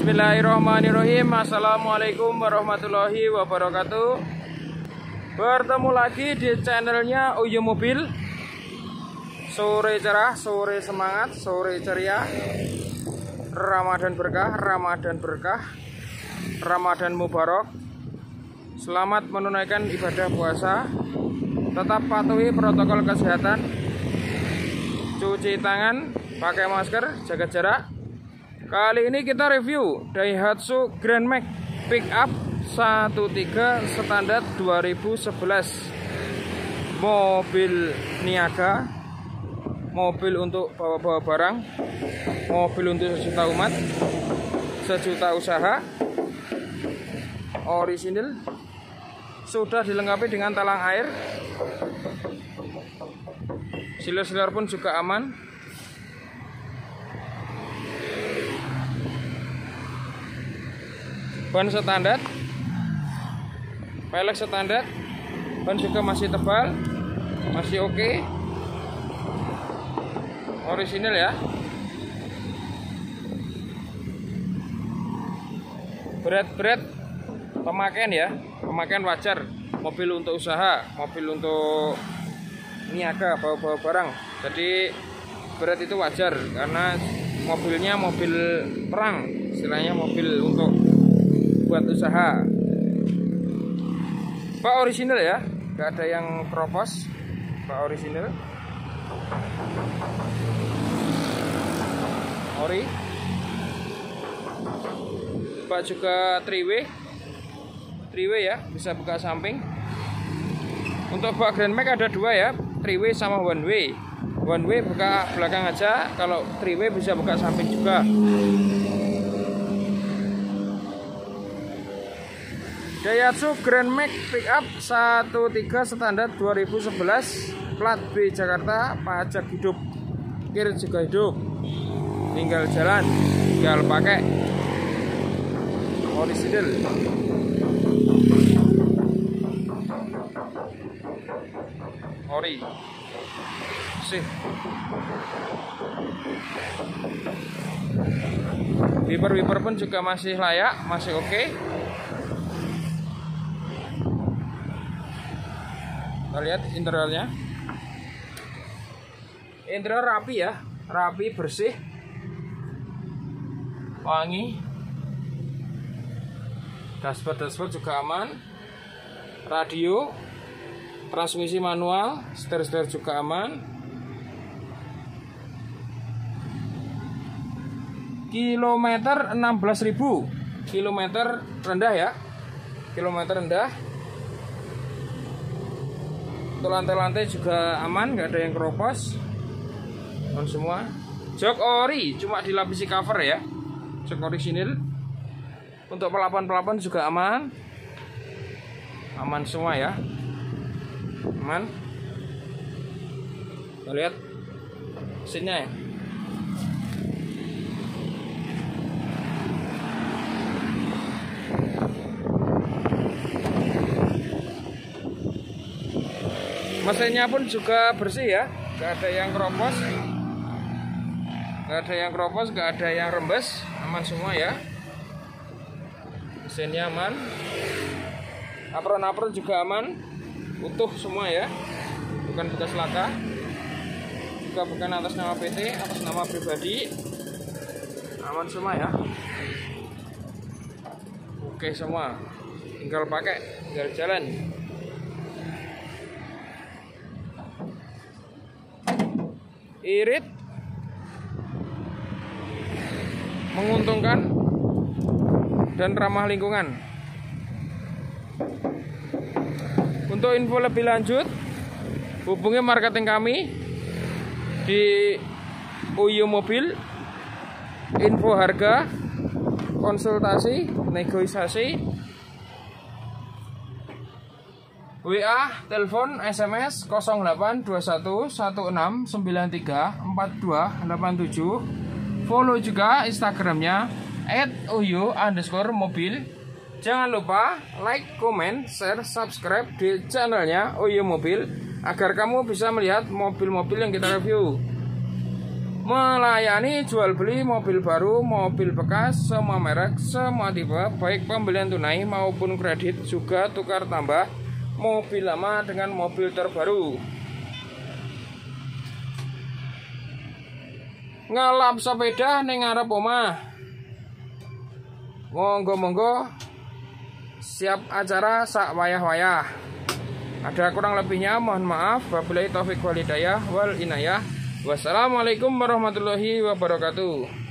Bismillahirrahmanirrahim. Assalamualaikum warahmatullahi wabarakatuh. Bertemu lagi di channelnya Uyu Mobil. Sore cerah, sore semangat, sore ceria. Ramadan berkah, Ramadan berkah, Ramadan mubarak. Selamat menunaikan ibadah puasa. Tetap patuhi protokol kesehatan. Cuci tangan, pakai masker, jaga jarak. Kali ini kita review Daihatsu Grand Max Pickup 13 standar 2011. Mobil niaga, mobil untuk bawa-bawa barang, mobil untuk sejuta umat, sejuta usaha. Orisinil, sudah dilengkapi dengan talang air. Siler-siler pun juga aman. Ban standar, pelek standar, ban juga masih tebal, masih oke. Orisinil ya. Berat pemakaian ya, pemakaian wajar. Mobil untuk usaha, mobil untuk niaga, bawa-bawa barang. Jadi berat itu wajar karena mobilnya mobil perang, istilahnya mobil untuk buat usaha. Pak orisinil ya, nggak ada yang propos. Pak orisinil, ori. Pak juga 3W ya, bisa buka samping. Untuk Pak Grand Max ada dua ya, 3W sama 1W. 1W buka belakang aja, kalau 3W bisa buka samping juga. Daihatsu Grand Max Pickup 13 standar 2011, plat B Jakarta, pajak hidup, kir juga hidup, tinggal jalan, tinggal pakai. Orisinil. Ori. Sih. Wiper pun juga masih layak, masih oke. Kita lihat interiornya. Interior rapi ya, rapi, bersih, wangi. Dashboard juga aman. Radio, transmisi manual, setir juga aman. Kilometer 16.000. Kilometer rendah ya. Kilometer rendah. Untuk lantai-lantai juga aman, nggak ada yang keropos. Dan semua. Jok ori, cuma dilapisi cover ya. Jok orisinil. Untuk pelapon-pelapon juga aman. Aman semua ya. Aman. Kita lihat mesinnya ya. Mesinnya pun juga bersih ya, gak ada yang keropos, gak ada yang rembes, aman semua ya. Mesinnya aman, apron juga aman, utuh semua ya, bukan bekas laka, juga bukan atas nama PT, atas nama pribadi, aman semua ya. Oke semua, tinggal pakai, tinggal jalan. Irit, menguntungkan dan ramah lingkungan. Untuk info lebih lanjut, hubungi marketing kami di Uyu Mobil. Info harga, konsultasi, negosiasi, WA, telepon, SMS 082116934287. Follow juga Instagramnya @uyu_mobil. Jangan lupa like, comment, share, subscribe di channelnya Uyu Mobil agar kamu bisa melihat mobil-mobil yang kita review. Melayani jual beli mobil baru, mobil bekas, semua merek, semua tipe, baik pembelian tunai maupun kredit, juga tukar tambah mobil lama dengan mobil terbaru. Ngelap sepeda ning ngarep omah. Monggo-monggo, siap acara sak wayah-wayah. Ada kurang lebihnya mohon maaf. Wabillahi taufik wal hidayah wal inayah. Wassalamualaikum warahmatullahi wabarakatuh.